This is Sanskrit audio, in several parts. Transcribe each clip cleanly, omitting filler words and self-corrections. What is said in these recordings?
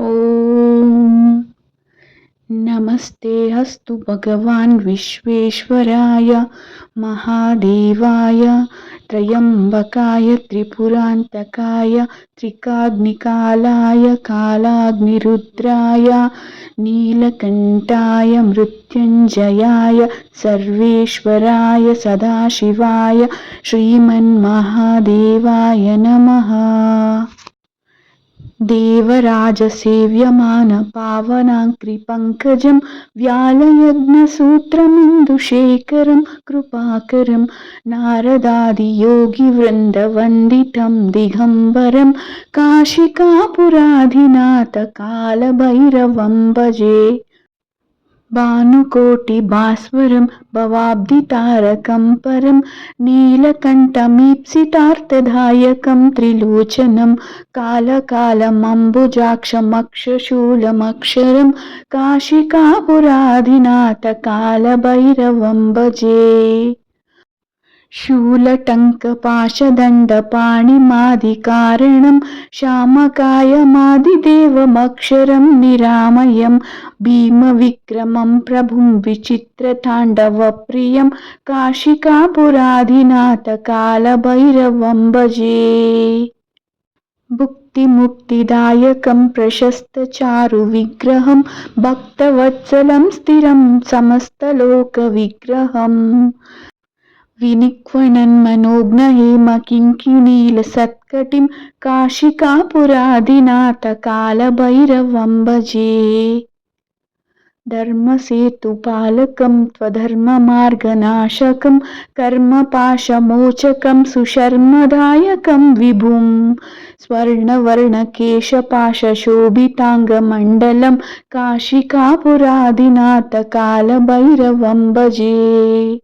ॐ नमस्ते अस्तु भगवान् विश्वेश्वराय महादेवाय त्रयम्बकाय त्रिपुरान्तकाय त्रिकाग्निकालाय कालाग्निरुद्राय नीलकण्ठाय मृत्युञ्जयाय सर्वेश्वराय सदाशिवाय श्रीमन्महादेवाय नमः। देवराजसेव्यमान पावनाङ्घ्रिपङ्कजं व्यालयज्ञसूत्रमिन्दुशेखरं कृपाकरं नारदादियोगिवृन्दवन्दितं दिगम्बरं काशिकापुराधिनाथ कालभैरवं भजे। भानुकोटिभास्वरं भवाब्धितारकं परं नीलकण्ठमीप्सितार्थदायकं त्रिलोचनं कालकालमम्बुजाक्षमक्षशूलमक्षरं काशिकापुराधिनाथ कालभैरवं भजे। शूलटङ्कपाशदण्डपाणिमादिकारणं श्यामकायमादिदेवमक्षरं निरामयं भीमविक्रमं प्रभुं विचित्रताण्डवप्रियं काशिकापुराधिनाथ कालभैरवं भजे। भुक्तिमुक्तिदायकं प्रशस्तचारुविग्रहं भक्तवत्सलं स्थिरं समस्तलोकविग्रहम् विनिक्वणन्मनोज्ञहेमकिङ्किणीलसत्कटिं काशिकापुराधिनाथ कालभैरवं भजे। धर्मसेतुपालकं त्वधर्ममार्गनाशकं कर्मपाशमोचकं सुशर्मदायकं विभुं स्वर्णवर्णकेशपाशशोभिताङ्गमण्डलं काशिकापुराधिनाथ कालभैरवं भजे।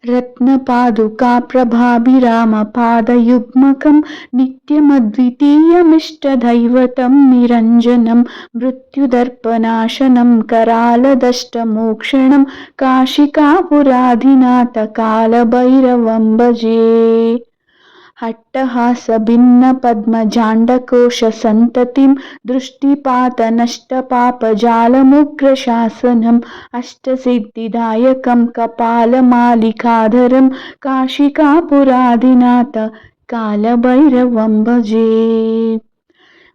रत्नपादुकाप्रभाभिरामपादयुग्मकं नित्यमद्वितीयमिष्टदैवतं निरञ्जनं मृत्युदर्पनाशनं करालदष्टमोक्षणं काशिकापुराधिनाथ कालभैरवं भजे। अट्टहासभिन्नपद्मजाण्डकोशसन्ततिं दृष्टिपातनष्टपापजालमुग्रशासनम् अष्टसिद्धिदायकं कपालमालिकाधरं काशिकापुराधिनाथ कालभैरवं भजे।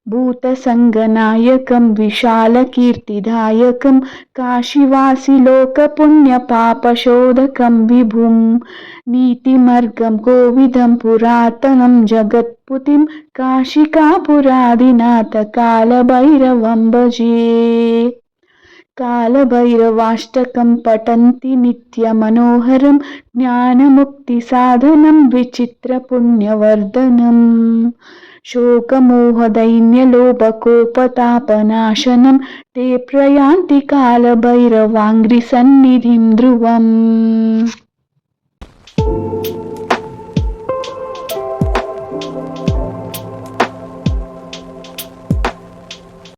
भूतसङ्गनायकं विशालकीर्तिदायकं काशीवासिलोकपुण्यपापशोधकं विभुं नीतिमर्गं कोविदं पुरातनं जगत्पुतिं काशिकापुराधिनाथ कालभैरवं भजे। कालभैरवाष्टकं पठन्ति नित्यमनोहरं ज्ञानमुक्तिसाधनं विचित्रपुण्यवर्धनम् शोकमोहदैन्यलोभकोपतापनाशनं ते प्रयान्ति कालभैरवाङ्घ्रिसन्निधिं ध्रुवम्।